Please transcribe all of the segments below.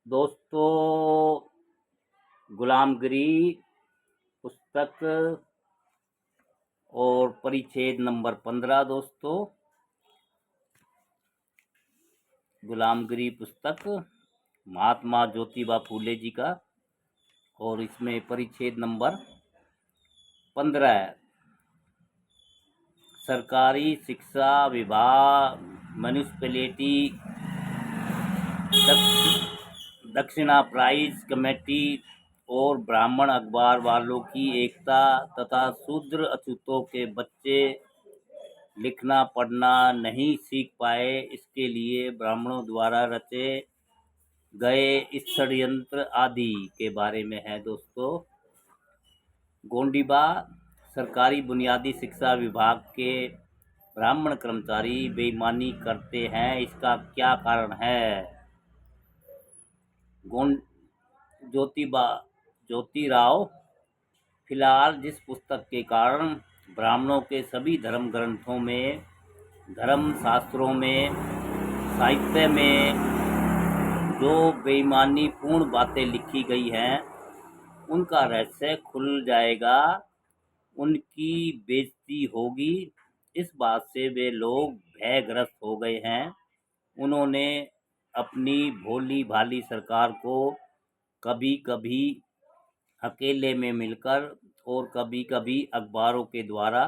दोस्तों, गुलामगिरी पुस्तक और परिच्छेद नंबर 15। दोस्तों, गुलामगिरी पुस्तक महात्मा ज्योतिबा फूले जी का, और इसमें परिच्छेद नंबर 15 है। सरकारी शिक्षा विभाग, म्यूनिसिपैलिटी, दक्षिणा प्राइज कमेटी और ब्राह्मण अखबार वालों की एकता तथा शूद्र अछूतों के बच्चे लिखना पढ़ना नहीं सीख पाए, इसके लिए ब्राह्मणों द्वारा रचे गए इस षड्यंत्र आदि के बारे में है। दोस्तों, गोंडीबा सरकारी बुनियादी शिक्षा विभाग के ब्राह्मण कर्मचारी बेईमानी करते हैं, इसका क्या कारण है? ज्योतिराव फिलहाल जिस पुस्तक के कारण ब्राह्मणों के सभी धर्म ग्रंथों में, धर्म शास्त्रों में, साहित्य में जो बेईमानी पूर्ण बातें लिखी गई हैं, उनका रहस्य खुल जाएगा, उनकी बेइज्जती होगी। इस बात से वे लोग भयग्रस्त हो गए हैं। उन्होंने अपनी भोली भाली सरकार को कभी कभी अकेले में मिलकर और कभी कभी अखबारों के द्वारा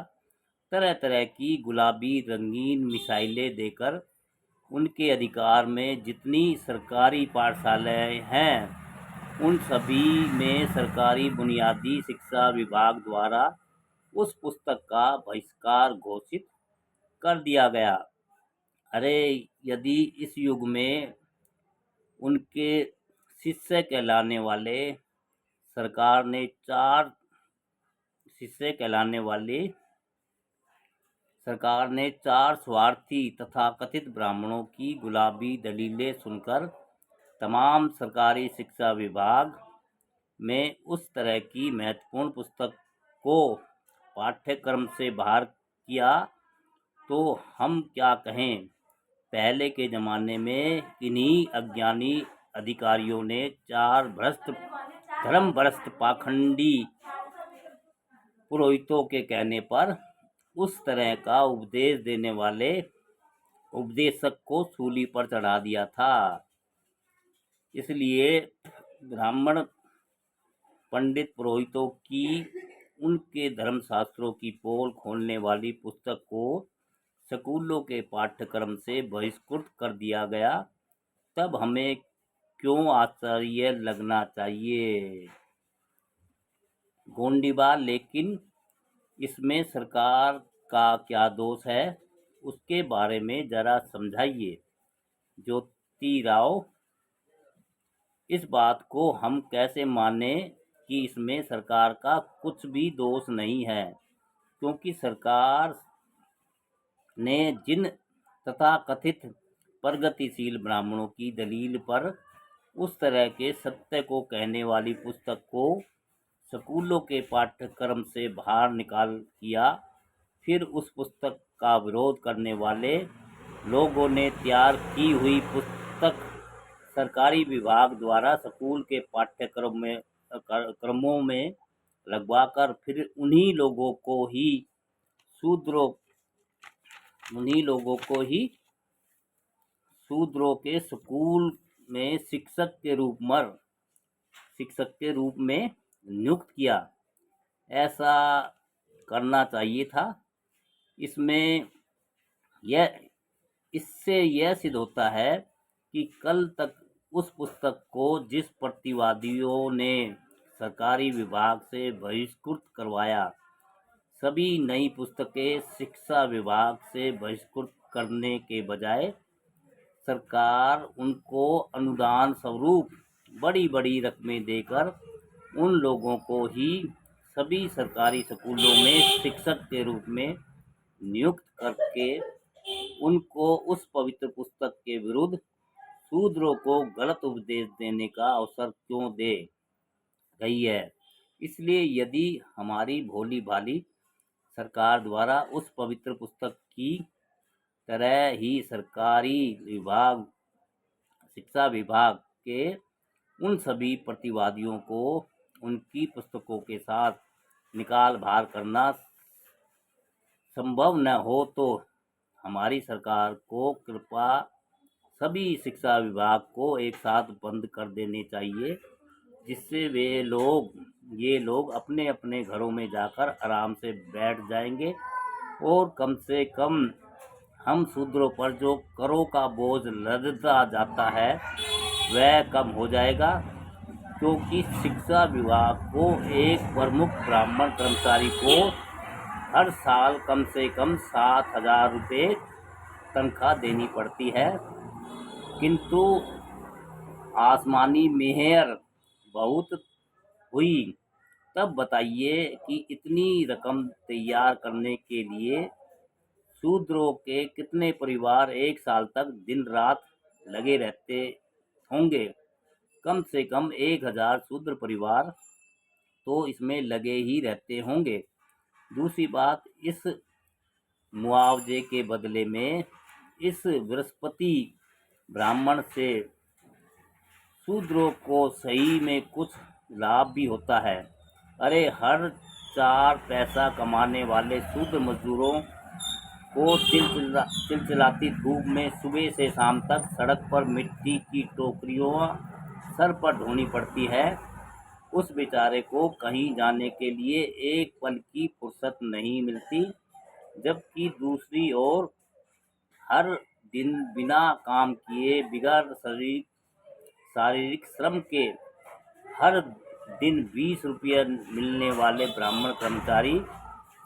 तरह तरह की गुलाबी रंगीन मिसाइलें देकर उनके अधिकार में जितनी सरकारी पाठशालाएं हैं, उन सभी में सरकारी बुनियादी शिक्षा विभाग द्वारा उस पुस्तक का बहिष्कार घोषित कर दिया गया। अरे, यदि इस युग में उनके शिष्य कहलाने वाले सरकार ने चार स्वार्थी तथा कथित ब्राह्मणों की गुलाबी दलीलें सुनकर तमाम सरकारी शिक्षा विभाग में उस तरह की महत्वपूर्ण पुस्तक को पाठ्यक्रम से बाहर किया, तो हम क्या कहें। पहले के ज़माने में इन्हीं अज्ञानी अधिकारियों ने चार धर्म भ्रष्ट पाखंडी पुरोहितों के कहने पर उस तरह का उपदेश देने वाले उपदेशक को सूली पर चढ़ा दिया था। इसलिए ब्राह्मण पंडित पुरोहितों की उनके धर्मशास्त्रों की पोल खोलने वाली पुस्तक को स्कूलों के पाठ्यक्रम से बहिष्कृत कर दिया गया। तब हमें क्यों आश्चर्य लगना चाहिए, गोंडीबा? लेकिन इसमें सरकार का क्या दोष है, उसके बारे में जरा समझाइए ज्योतिराव। इस बात को हम कैसे माने कि इसमें सरकार का कुछ भी दोष नहीं है, क्योंकि सरकार ने जिन तथाकथित प्रगतिशील ब्राह्मणों की दलील पर उस तरह के सत्य को कहने वाली पुस्तक को स्कूलों के पाठ्यक्रम से बाहर निकाल किया, फिर उस पुस्तक का विरोध करने वाले लोगों ने तैयार की हुई पुस्तक सरकारी विभाग द्वारा स्कूल के क्रमों में लगवाकर फिर उन्हीं लोगों शूद्रों के स्कूल में शिक्षक के रूप में नियुक्त किया। ऐसा करना चाहिए था। इससे यह सिद्ध होता है कि कल तक उस पुस्तक को जिस प्रतिवादियों ने सरकारी विभाग से बहिष्कृत करवाया, सभी नई पुस्तकें शिक्षा विभाग से बहिष्कृत करने के बजाय सरकार उनको अनुदान स्वरूप बड़ी बड़ी रकमें देकर उन लोगों को ही सभी सरकारी स्कूलों में शिक्षक के रूप में नियुक्त करके उनको उस पवित्र पुस्तक के विरुद्ध शूद्रों को गलत उपदेश देने का अवसर क्यों दे रही है। इसलिए यदि हमारी भोली भाली सरकार द्वारा उस पवित्र पुस्तक की तरह ही सरकारी शिक्षा विभाग के उन सभी प्रतिवादियों को उनकी पुस्तकों के साथ निकाल भार करना संभव न हो तो हमारी सरकार को कृपया सभी शिक्षा विभाग को एक साथ बंद कर देने चाहिए, जिससे ये लोग अपने अपने घरों में जाकर आराम से बैठ जाएंगे और कम से कम हम शूद्रों पर जो करों का बोझ लदता जाता है वह कम हो जाएगा, क्योंकि शिक्षा विभाग को एक प्रमुख ब्राह्मण कर्मचारी को हर साल कम से कम 7,000 रुपये तनख्वाह देनी पड़ती है, किंतु आसमानी मेहर बहुत हुई। तब बताइए कि इतनी रकम तैयार करने के लिए शूद्रों के कितने परिवार एक साल तक दिन रात लगे रहते होंगे। कम से कम 1,000 शूद्र परिवार तो इसमें लगे ही रहते होंगे। दूसरी बात, इस मुआवजे के बदले में इस बृहस्पति ब्राह्मण से शूद्रों को सही में कुछ लाभ भी होता है। अरे हर 4 पैसा कमाने वाले शूद्र मजदूरों को चिलचिलाती धूप में सुबह से शाम तक सड़क पर मिट्टी की टोकरियों सर पर ढोनी पड़ती है। उस बेचारे को कहीं जाने के लिए एक पल की फुर्सत नहीं मिलती, जबकि दूसरी ओर हर दिन बिना काम किए बिगड़ शारीरिक श्रम के हर दिन 20 रुपये मिलने वाले ब्राह्मण कर्मचारी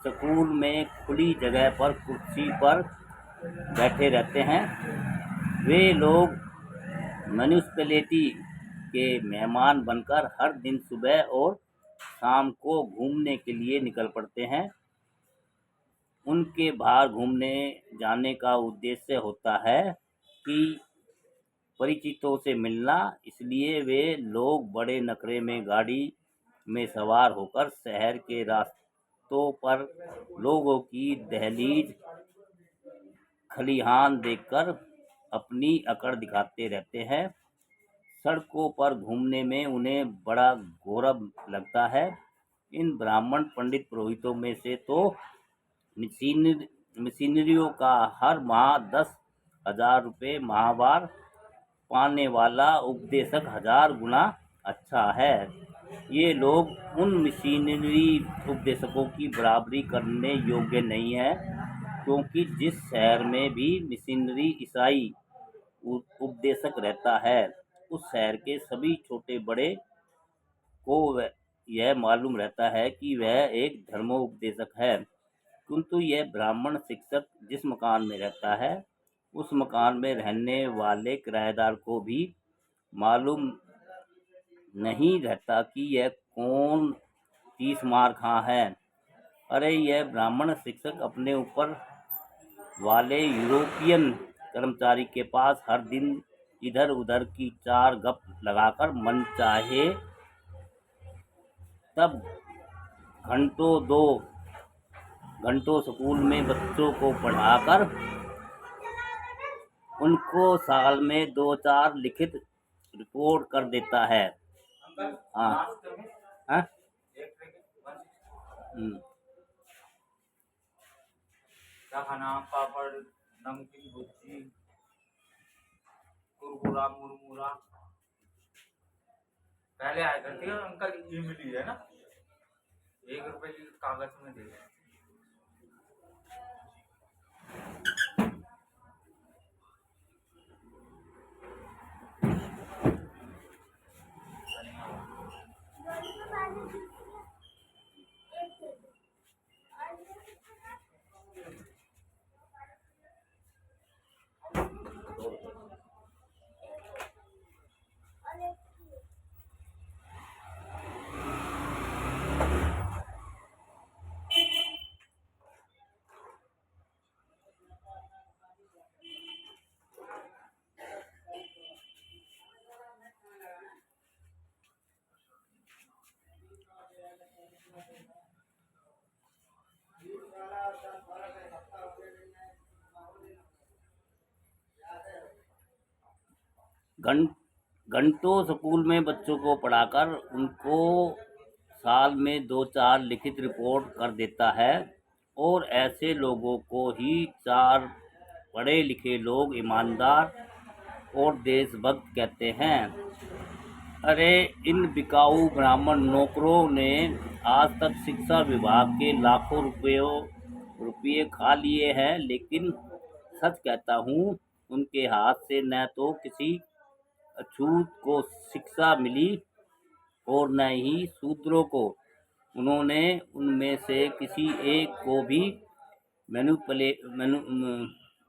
स्कूल में खुली जगह पर कुर्सी पर बैठे रहते हैं। वे लोग म्यूनिसिपैलिटी के मेहमान बनकर हर दिन सुबह और शाम को घूमने के लिए निकल पड़ते हैं। उनके बाहर घूमने जाने का उद्देश्य होता है कि परिचितों से मिलना, इसलिए वे लोग बड़े नखरे में गाड़ी में सवार होकर शहर के रास्तों पर लोगों की दहलीज खलिहान देखकर अपनी अकड़ दिखाते रहते हैं। सड़कों पर घूमने में उन्हें बड़ा गौरव लगता है। इन ब्राह्मण पंडित पुरोहितों में से तो मिशनरियों का हर माह 10,000 रुपये माहवार पाने वाला उपदेशक 1,000 गुना अच्छा है। ये लोग उन मिशनरी उपदेशकों की बराबरी करने योग्य नहीं है, क्योंकि जिस शहर में भी मिशनरी ईसाई उपदेशक रहता है उस शहर के सभी छोटे बड़े को यह मालूम रहता है कि वह एक धर्मोपदेशक है, किंतु यह ब्राह्मण शिक्षक जिस मकान में रहता है उस मकान में रहने वाले किराएदार को भी मालूम नहीं रहता कि यह कौन 30 मार खा है। अरे यह ब्राह्मण शिक्षक अपने ऊपर वाले यूरोपियन कर्मचारी के पास हर दिन इधर उधर की 4 गप लगाकर मन चाहे तब घंटों स्कूल में बच्चों को पढ़ाकर उनको साल में 2-4 लिखित रिपोर्ट कर देता है। हाँ हाँ क्या खाना? पापड़, नमकीन, भुज्जी, कुरकुरा, मुरमुरा। पहले आया करती है अंकल, ये मिली है ना, 1 रुपए की कागज में दे। घंटों स्कूल में बच्चों को पढ़ाकर उनको साल में 2-4 लिखित रिपोर्ट कर देता है, और ऐसे लोगों को ही 4 पढ़े लिखे लोग ईमानदार और देशभक्त कहते हैं। अरे इन बिकाऊ ब्राह्मण नौकरों ने आज तक शिक्षा विभाग के लाखों रुपये खा लिए हैं, लेकिन सच कहता हूँ, उनके हाथ से न तो किसी अछूत को शिक्षा मिली और न ही शूद्रों को। उन्होंने उनमें से किसी एक को भी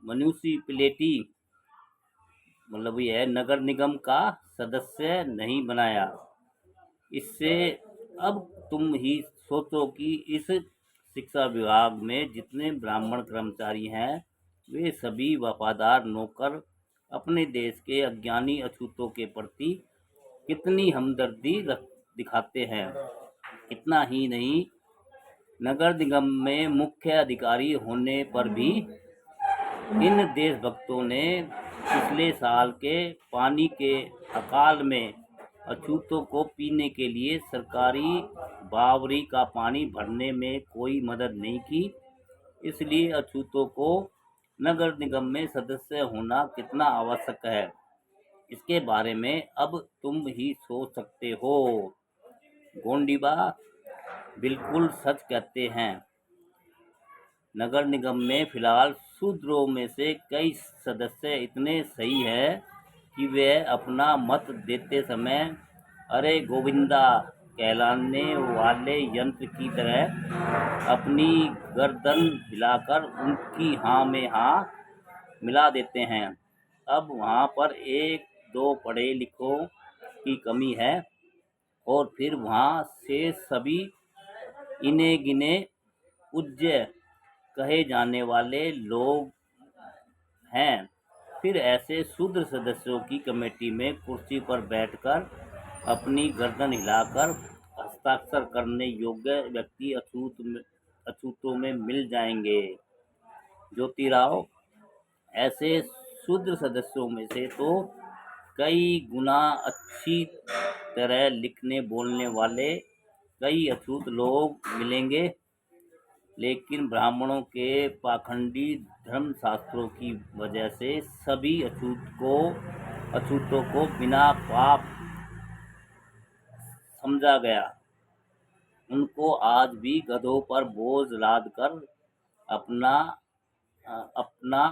म्यूनिसिपैलिटी मतलब ये है नगर निगम का सदस्य नहीं बनाया। इससे अब तुम ही सोचो कि इस शिक्षा विभाग में जितने ब्राह्मण कर्मचारी हैं, वे सभी वफादार नौकर अपने देश के अज्ञानी अछूतों के प्रति कितनी हमदर्दी दिखाते हैं। इतना ही नहीं, नगर निगम में मुख्य अधिकारी होने पर भी इन देशभक्तों ने पिछले साल के पानी के अकाल में अछूतों को पीने के लिए सरकारी बावड़ी का पानी भरने में कोई मदद नहीं की। इसलिए अछूतों को नगर निगम में सदस्य होना कितना आवश्यक है, इसके बारे में अब तुम ही सोच सकते हो। गोंडीबा बिल्कुल सच कहते हैं। नगर निगम में फिलहाल शूद्रों में से कई सदस्य इतने सही हैं कि वे अपना मत देते समय अरे गोविंदा कहलाने वाले यंत्र की तरह अपनी गर्दन हिलाकर उनकी हाँ में हाँ मिला देते हैं। अब वहाँ पर 1-2 पढ़े लिखों की कमी है, और फिर वहाँ से सभी इने गिने पूज्य कहे जाने वाले लोग हैं। फिर ऐसे शूद्र सदस्यों की कमेटी में कुर्सी पर बैठकर अपनी गर्दन हिलाकर हस्ताक्षर करने योग्य व्यक्ति अछूतों में मिल जाएंगे। ज्योतिराव, ऐसे शूद्र सदस्यों में से तो कई गुना अच्छी तरह लिखने बोलने वाले कई अछूत लोग मिलेंगे, लेकिन ब्राह्मणों के पाखंडी धर्मशास्त्रों की वजह से सभी अछूतों को बिना पाप समझा गया। उनको आज भी गधों पर बोझ लाद कर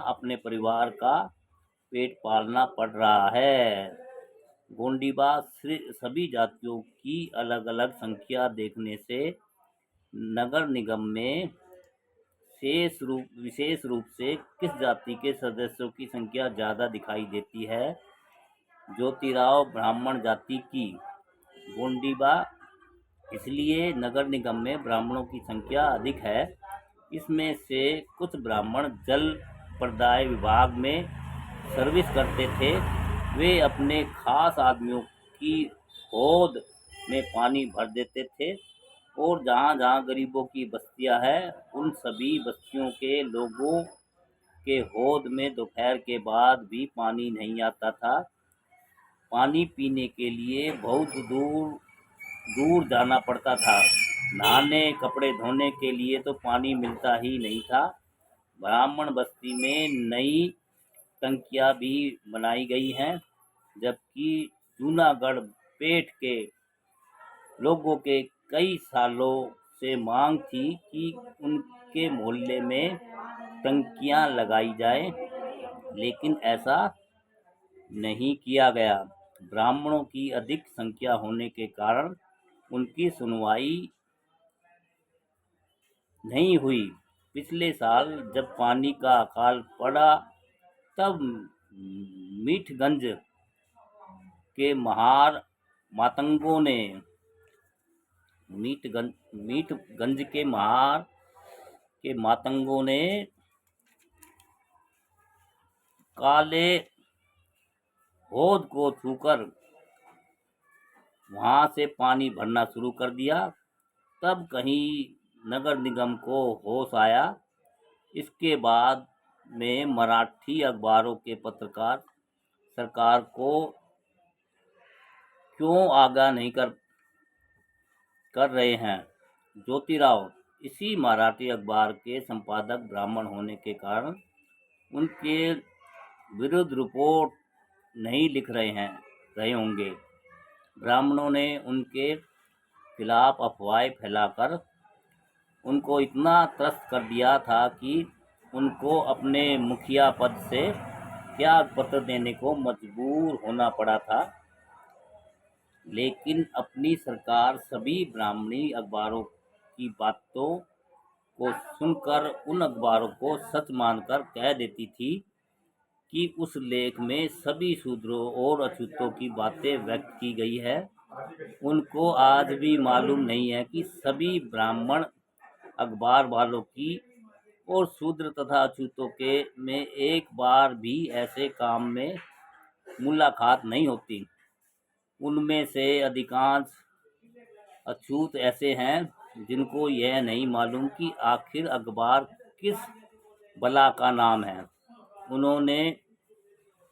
अपने परिवार का पेट पालना पड़ रहा है। गोंडीबा सभी जातियों की अलग अलग संख्या देखने से नगर निगम में विशेष रूप से किस जाति के सदस्यों की संख्या ज़्यादा दिखाई देती है? ज्योतिराव, ब्राह्मण जाति की। गोंडीबा, इसलिए नगर निगम में ब्राह्मणों की संख्या अधिक है। इसमें से कुछ ब्राह्मण जल प्रदाय विभाग में सर्विस करते थे। वे अपने खास आदमियों की होद में पानी भर देते थे, और जहाँ जहाँ गरीबों की बस्तियाँ हैं, उन सभी बस्तियों के लोगों के होद में दोपहर के बाद भी पानी नहीं आता था। पानी पीने के लिए बहुत दूर दूर जाना पड़ता था। नहाने, कपड़े धोने के लिए तो पानी मिलता ही नहीं था। ब्राह्मण बस्ती में नई टंकियाँ भी बनाई गई हैं, जबकि जूनागढ़ पेठ के लोगों के कई सालों से मांग थी कि उनके मोहल्ले में टंकियाँ लगाई जाए, लेकिन ऐसा नहीं किया गया। ब्राह्मणों की अधिक संख्या होने के कारण उनकी सुनवाई नहीं हुई। पिछले साल जब पानी का अकाल पड़ा, तब मीठगंज के महार मातंगों ने मीठगंज के महार के मातंगों ने काले होद को छूकर वहां से पानी भरना शुरू कर दिया। तब कहीं नगर निगम को होश आया। इसके बाद में मराठी अखबारों के पत्रकार सरकार को क्यों आगाह नहीं कर रहे हैं? ज्योतिराव इसी मराठी अखबार के संपादक ब्राह्मण होने के कारण उनके विरुद्ध रिपोर्ट नहीं लिख रहे होंगे। ब्राह्मणों ने उनके खिलाफ अफवाहें फैलाकर उनको इतना त्रस्त कर दिया था कि उनको अपने मुखिया पद से त्याग पत्र देने को मजबूर होना पड़ा था। लेकिन अपनी सरकार सभी ब्राह्मणी अखबारों की बातों को सुनकर उन अखबारों को सच मानकर कह देती थी कि उस लेख में सभी शूद्रों और अछूतों की बातें व्यक्त की गई है। उनको आज भी मालूम नहीं है कि सभी ब्राह्मण अखबार वालों की और शूद्र तथा अछूतों के में एक बार भी ऐसे काम में मुलाकात नहीं होती। उनमें से अधिकांश अछूत ऐसे हैं जिनको यह नहीं मालूम कि आखिर अखबार किस बला का नाम है। उन्होंने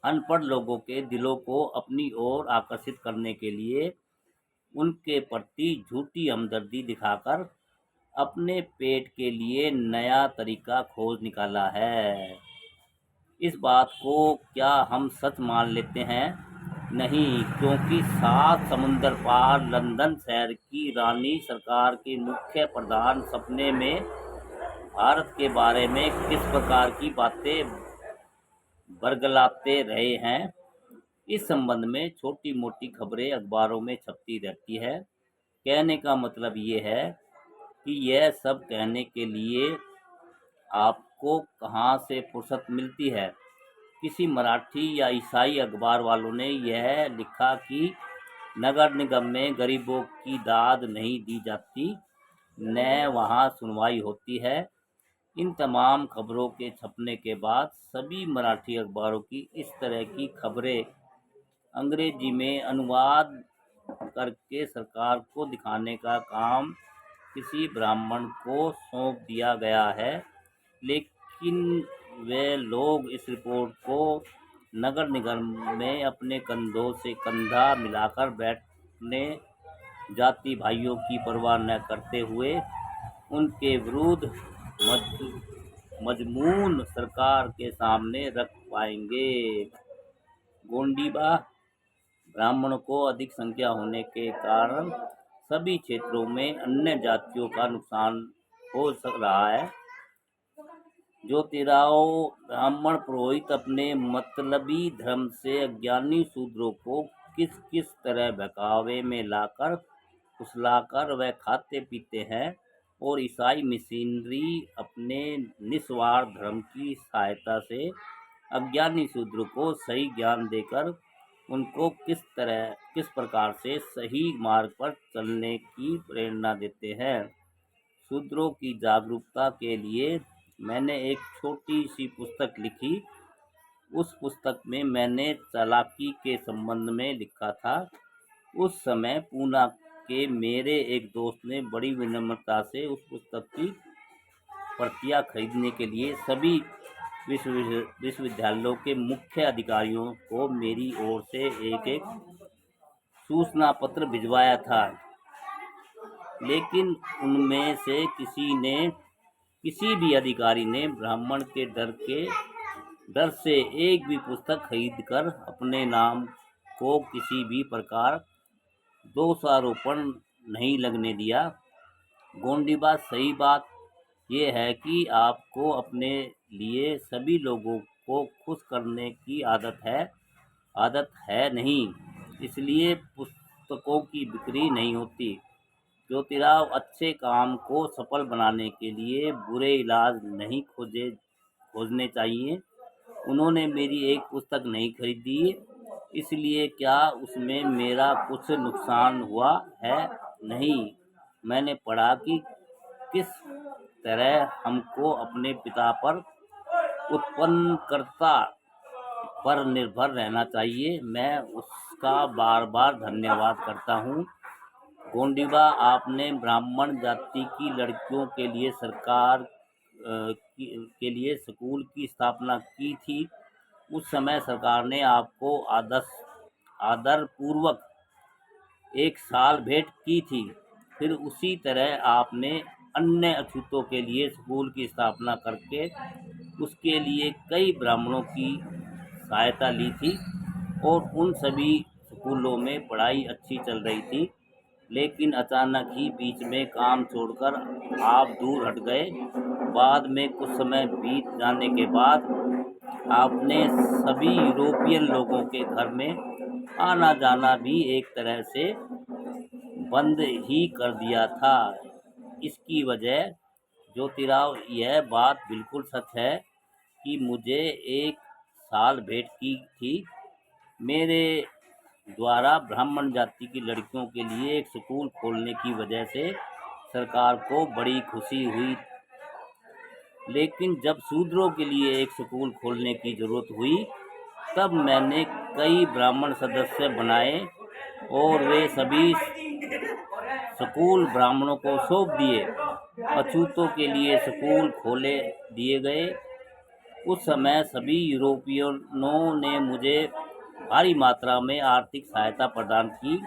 अनपढ़ लोगों के दिलों को अपनी ओर आकर्षित करने के लिए उनके प्रति झूठी हमदर्दी दिखाकर अपने पेट के लिए नया तरीका खोज निकाला है। इस बात को क्या हम सच मान लेते हैं? नहीं, क्योंकि 7 समुंदर पार लंदन शहर की रानी सरकार के मुख्य प्रधान सपने में भारत के बारे में किस प्रकार की बातें बरगलाते रहे हैं, इस संबंध में छोटी मोटी खबरें अखबारों में छपती रहती है। कहने का मतलब ये है कि यह सब कहने के लिए आपको कहाँ से फुर्सत मिलती है? किसी मराठी या ईसाई अखबार वालों ने यह लिखा कि नगर निगम में गरीबों की दाद नहीं दी जाती, न वहाँ सुनवाई होती है। इन तमाम खबरों के छपने के बाद सभी मराठी अखबारों की इस तरह की खबरें अंग्रेजी में अनुवाद करके सरकार को दिखाने का काम किसी ब्राह्मण को सौंप दिया गया है। लेकिन वे लोग इस रिपोर्ट को नगर निगम में अपने कंधों से कंधा मिलाकर बैठने जाति भाइयों की परवाह न करते हुए उनके विरुद्ध मजमून सरकार के सामने रख पाएंगे। गोंडीबा ब्राह्मणों को अधिक संख्या होने के कारण सभी क्षेत्रों में अन्य जातियों का नुकसान हो रहा है। ज्योतिराव ब्राह्मण पुरोहित अपने मतलबी धर्म से अज्ञानी शूद्रों को किस किस तरह बहकावे में लाकर फुसलाकर वह खाते पीते हैं और ईसाई मिशनरी अपने निस्वार्थ धर्म की सहायता से अज्ञानी शूद्रों को सही ज्ञान देकर उनको किस प्रकार से सही मार्ग पर चलने की प्रेरणा देते हैं। शूद्रों की जागरूकता के लिए मैंने एक छोटी सी पुस्तक लिखी। उस पुस्तक में मैंने चालाकी के संबंध में लिखा था। उस समय पूना के मेरे एक दोस्त ने बड़ी विनम्रता से उस पुस्तक की प्रतियां खरीदने के लिए सभी विश्वविद्यालयों के मुख्य अधिकारियों को मेरी ओर से एक सूचना पत्र भिजवाया था। लेकिन उनमें से किसी भी अधिकारी ने ब्राह्मण के डर से एक भी पुस्तक खरीदकर अपने नाम को किसी भी प्रकार दोषारोपण नहीं लगने दिया। गोंडीबा सही बात यह है कि आपको अपने लिए सभी लोगों को खुश करने की आदत है नहीं, इसलिए पुस्तकों की बिक्री नहीं होती। ज्योतिराव अच्छे काम को सफल बनाने के लिए बुरे इलाज नहीं खोजने चाहिए। उन्होंने मेरी एक पुस्तक नहीं खरीदी, इसलिए क्या उसमें मेरा कुछ नुकसान हुआ है? नहीं। मैंने पढ़ा कि किस तरह हमको अपने पिता पर उत्पन्नकर्ता पर निर्भर रहना चाहिए। मैं उसका बार बार धन्यवाद करता हूँ। गोंडीबा आपने ब्राह्मण जाति की लड़कियों के लिए के लिए स्कूल की स्थापना की थी। उस समय सरकार ने आपको आदरपूर्वक एक साल भेंट की थी। फिर उसी तरह आपने अन्य अछूतों के लिए स्कूल की स्थापना करके उसके लिए कई ब्राह्मणों की सहायता ली थी और उन सभी स्कूलों में पढ़ाई अच्छी चल रही थी। लेकिन अचानक ही बीच में काम छोड़कर आप दूर हट गए। बाद में कुछ समय बीत जाने के बाद आपने सभी यूरोपियन लोगों के घर में आना जाना भी एक तरह से बंद ही कर दिया था। इसकी वजह ज्योतिराव यह बात बिल्कुल सच है कि मुझे एक साल भेंट की थी। मेरे द्वारा ब्राह्मण जाति की लड़कियों के लिए एक स्कूल खोलने की वजह से सरकार को बड़ी खुशी हुई। लेकिन जब शूद्रों के लिए एक स्कूल खोलने की जरूरत हुई तब मैंने कई ब्राह्मण सदस्य बनाए और वे सभी स्कूल ब्राह्मणों को सौंप दिए। अछूतों के लिए स्कूल खोले दिए गए। उस समय सभी यूरोपियनों ने मुझे भारी मात्रा में आर्थिक सहायता प्रदान की।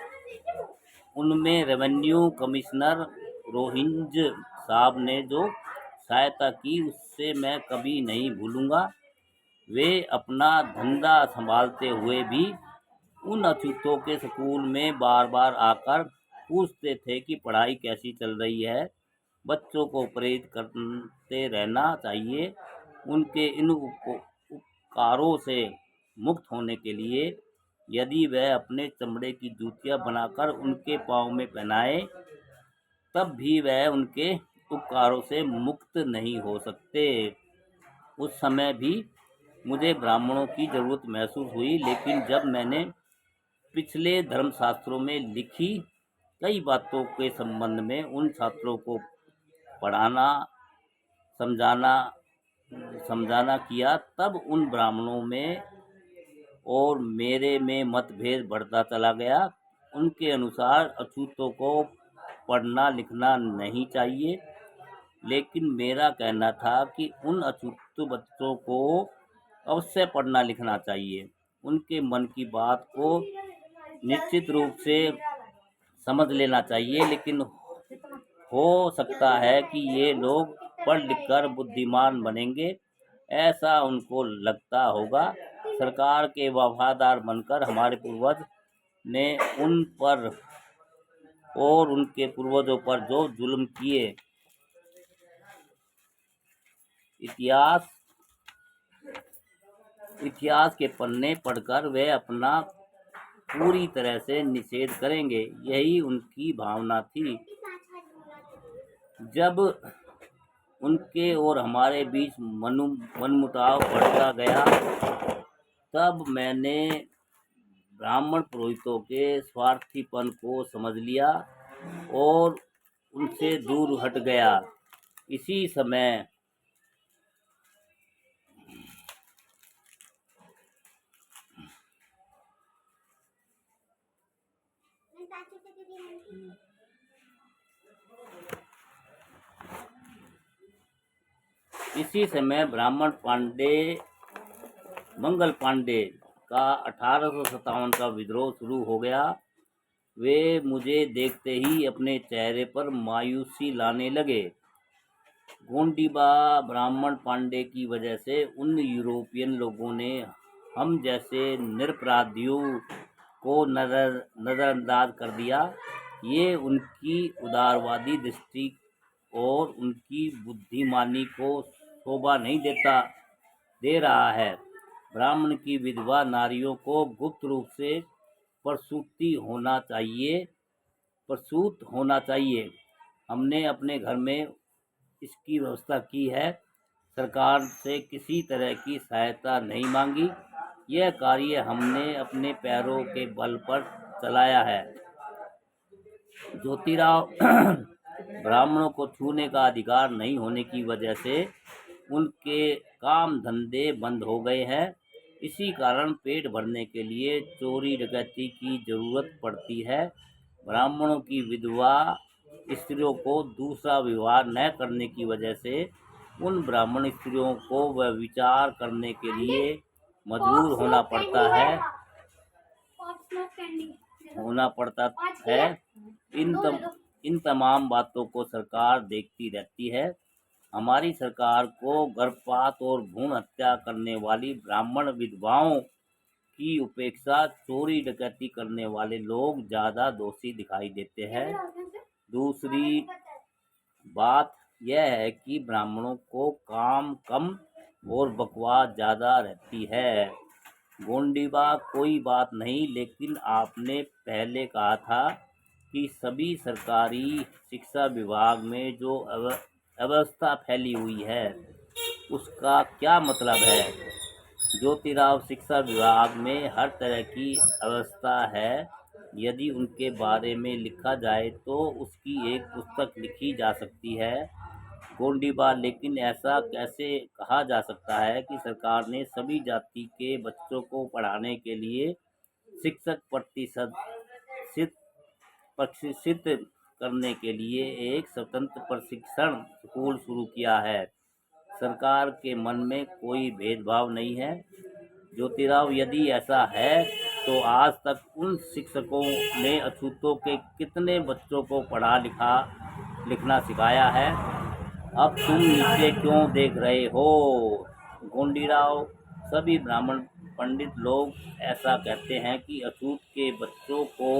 उनमें रेवेन्यू कमिश्नर रोहिंज साहब ने जो सहायता की उससे मैं कभी नहीं भूलूंगा। वे अपना धंधा संभालते हुए भी उन अछूतों के स्कूल में बार बार आकर पूछते थे कि पढ़ाई कैसी चल रही है, बच्चों को प्रेरित करते रहना चाहिए। उनके इन उपकारों से मुक्त होने के लिए यदि वह अपने चमड़े की जूतियां बनाकर उनके पाँव में पहनाए तब भी वह उनके उपकारों से मुक्त नहीं हो सकते। उस समय भी मुझे ब्राह्मणों की जरूरत महसूस हुई, लेकिन जब मैंने पिछले धर्मशास्त्रों में लिखी कई बातों के संबंध में उन छात्रों को पढ़ाना समझाना किया तब उन ब्राह्मणों में और मेरे में मतभेद बढ़ता चला गया। उनके अनुसार अछूतों को पढ़ना लिखना नहीं चाहिए, लेकिन मेरा कहना था कि उन अछूत बच्चों को अवश्य पढ़ना लिखना चाहिए। उनके मन की बात को निश्चित रूप से समझ लेना चाहिए, लेकिन हो सकता है कि ये लोग पढ़ लिखकर बुद्धिमान बनेंगे, ऐसा उनको लगता होगा। सरकार के वफादार बनकर हमारे पूर्वज ने उन पर और उनके पूर्वजों पर जो जुल्म किए, इतिहास के पन्ने पढ़कर वे अपना पूरी तरह से निषेध करेंगे। यही उनकी भावना थी। जब उनके और हमारे बीच मनमुटाव बढ़ता गया तब मैंने ब्राह्मण पुरोहितों के स्वार्थीपन को समझ लिया और उनसे दूर हट गया। इसी समय मंगल पांडे का 1857 का विद्रोह शुरू हो गया। वे मुझे देखते ही अपने चेहरे पर मायूसी लाने लगे। गोंडीबा ब्राह्मण पांडे की वजह से उन यूरोपियन लोगों ने हम जैसे निरपराधियों को नजरअंदाज कर दिया। ये उनकी उदारवादी दृष्टि और उनकी बुद्धिमानी को शोभा नहीं दे रहा है। ब्राह्मण की विधवा नारियों को गुप्त रूप से प्रसूत होना चाहिए। हमने अपने घर में इसकी व्यवस्था की है। सरकार से किसी तरह की सहायता नहीं मांगी। यह कार्य हमने अपने पैरों के बल पर चलाया है। ज्योतिराव ब्राह्मणों को छूने का अधिकार नहीं होने की वजह से उनके काम धंधे बंद हो गए हैं। इसी कारण पेट भरने के लिए चोरी डकैती की जरूरत पड़ती है। ब्राह्मणों की विधवा स्त्रियों को दूसरा विवाह न करने की वजह से उन ब्राह्मण स्त्रियों को वह विचार करने के लिए मजबूर होना होना पड़ता है। इन तमाम बातों को सरकार देखती रहती है। हमारी सरकार को गर्भपात और भ्रूण हत्या करने वाली ब्राह्मण विधवाओं की उपेक्षा चोरी डकैती करने वाले लोग ज़्यादा दोषी दिखाई देते हैं। दूसरी बात यह है कि ब्राह्मणों को काम कम और बकवास ज़्यादा रहती है। गोंडीबा कोई बात नहीं, लेकिन आपने पहले कहा था कि सभी सरकारी शिक्षा विभाग में जो अव्यवस्था फैली हुई है उसका क्या मतलब है? ज्योतिराव, शिक्षा विभाग में हर तरह की अव्यवस्था है। यदि उनके बारे में लिखा जाए तो उसकी एक पुस्तक लिखी जा सकती है। गोंडीबा, लेकिन ऐसा कैसे कहा जा सकता है कि सरकार ने सभी जाति के बच्चों को पढ़ाने के लिए शिक्षक प्रशिक्षित करने के लिए एक स्वतंत्र प्रशिक्षण स्कूल शुरू किया है। सरकार के मन में कोई भेदभाव नहीं है। ज्योतिराव, यदि ऐसा है तो आज तक उन शिक्षकों ने अछूतों के कितने बच्चों को पढ़ा लिखना सिखाया है? अब तुम नीचे क्यों देख रहे हो? गोंडीराव, सभी ब्राह्मण पंडित लोग ऐसा कहते हैं कि अछूत के बच्चों को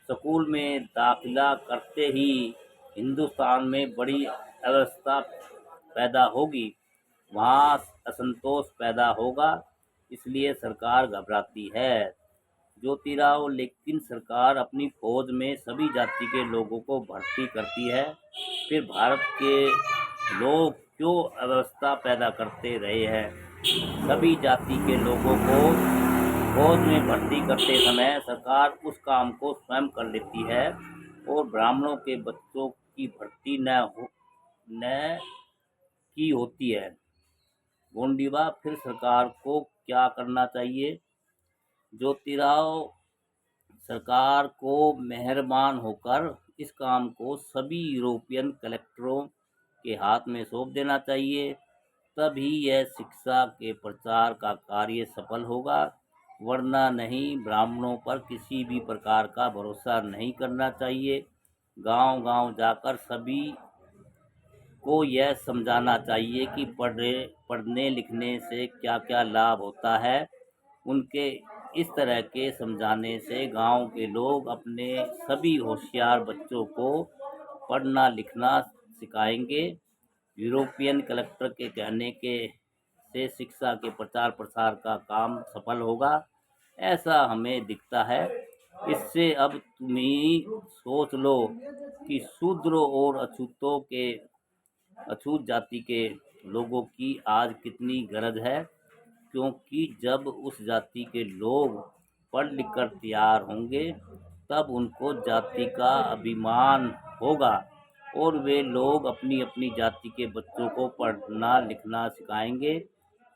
स्कूल में दाखिला करते ही हिंदुस्तान में बड़ी अव्यवस्था पैदा होगी, वहाँ असंतोष पैदा होगा, इसलिए सरकार घबराती है। ज्योतिराव, लेकिन सरकार अपनी फौज में सभी जाति के लोगों को भर्ती करती है, फिर भारत के लोग क्यों अव्यवस्था पैदा करते रहे हैं? सभी जाति के लोगों को फौज में भर्ती करते समय सरकार उस काम को स्वयं कर लेती है और ब्राह्मणों के बच्चों की भर्ती न की होती है। गोंडीबा, फिर सरकार को क्या करना चाहिए? ज्योतिराव, सरकार को मेहरबान होकर इस काम को सभी यूरोपियन कलेक्टरों के हाथ में सौंप देना चाहिए, तभी यह शिक्षा के प्रचार का कार्य सफल होगा, वरना नहीं। ब्राह्मणों पर किसी भी प्रकार का भरोसा नहीं करना चाहिए। गांव-गांव जाकर सभी को यह समझाना चाहिए कि पढ़ने लिखने से क्या क्या लाभ होता है। उनके इस तरह के समझाने से गांव के लोग अपने सभी होशियार बच्चों को पढ़ना लिखना सिखाएंगे। यूरोपियन कलेक्टर के कहने से शिक्षा के प्रचार प्रसार का काम सफल होगा, ऐसा हमें दिखता है। इससे अब तुम ही सोच लो कि शूद्रों और अछूत जाति के लोगों की आज कितनी गरज है, क्योंकि जब उस जाति के लोग पढ़ लिख कर तैयार होंगे तब उनको जाति का अभिमान होगा और वे लोग अपनी अपनी जाति के बच्चों को पढ़ना लिखना सिखाएंगे,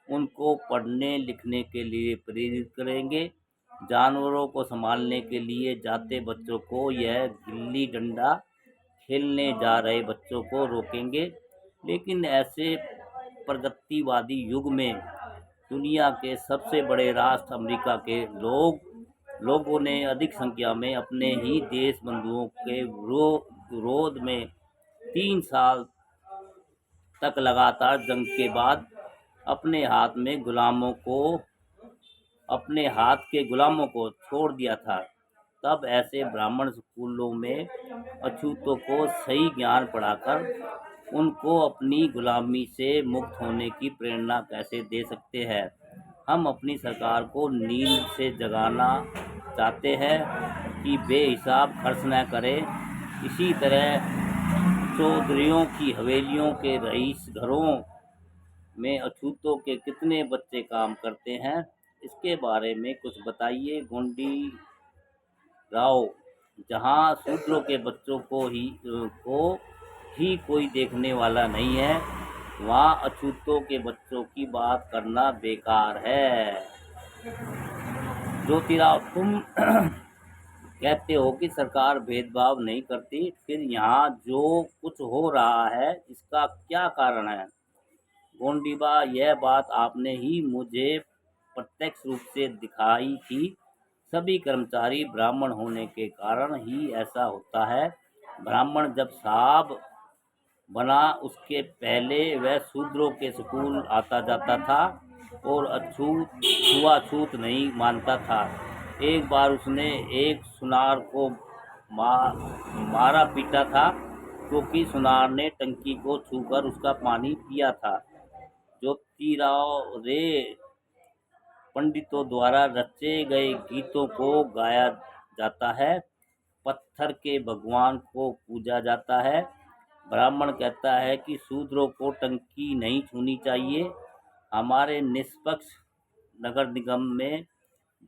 उनको पढ़ने लिखने के लिए प्रेरित करेंगे। जानवरों को संभालने के लिए जाते बच्चों को यह गिल्ली डंडा खेलने जा रहे बच्चों को रोकेंगे। लेकिन ऐसे प्रगतिवादी युग में दुनिया के सबसे बड़े राष्ट्र अमेरिका के लोगों ने अधिक संख्या में अपने ही देश बंधुओं के विरोध में 3 साल तक लगातार जंग के बाद अपने हाथ के गुलामों को छोड़ दिया था। तब ऐसे ब्राह्मण स्कूलों में अछूतों को सही ज्ञान पढ़ाकर उनको अपनी गुलामी से मुक्त होने की प्रेरणा कैसे दे सकते हैं? हम अपनी सरकार को नींद से जगाना चाहते हैं कि बेहिसाब खर्च न करे। इसी तरह चौधरियों की हवेलियों के रईस घरों में अछूतों के कितने बच्चे काम करते हैं, इसके बारे में कुछ बताइए। गोंडी राव, जहाँ शूद्रों के बच्चों को ही कोई देखने वाला नहीं है, वहाँ अछूतों के बच्चों की बात करना बेकार है। ज्योतिराव, तुम कहते हो कि सरकार भेदभाव नहीं करती, फिर यहाँ जो कुछ हो रहा है इसका क्या कारण है? गोंडीबा, यह बात आपने ही मुझे प्रत्यक्ष रूप से दिखाई थी। सभी कर्मचारी ब्राह्मण होने के कारण ही ऐसा होता है। ब्राह्मण जब साहब बना उसके पहले वह शूद्रों के स्कूल आता जाता था और छुआछूत नहीं मानता था। एक बार उसने एक सुनार को मारा पीटा था क्योंकि सुनार ने टंकी को छूकर उसका पानी पिया था। ज्योतिराव रे पंडितों द्वारा रचे गए गीतों को गाया जाता है। पत्थर के भगवान को पूजा जाता है। ब्राह्मण कहता है कि शूद्रों को टंकी नहीं छूनी चाहिए। हमारे निष्पक्ष नगर निगम में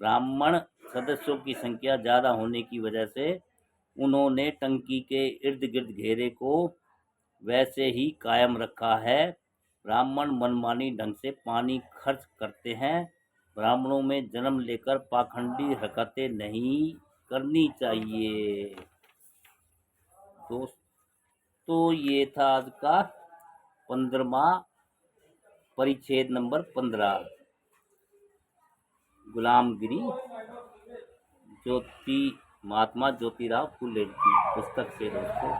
ब्राह्मण सदस्यों की संख्या ज़्यादा होने की वजह से उन्होंने टंकी के इर्द गिर्द घेरे को वैसे ही कायम रखा है। ब्राह्मण मनमानी ढंग से पानी खर्च करते हैं। ब्राह्मणों में जन्म लेकर पाखंडी हरकतें नहीं करनी चाहिए। दोस्तों ये था आज का 15वां परिच्छेद नंबर 15 गुलामगिरी महात्मा ज्योतिराव फुले की पुस्तक से दोस्तों।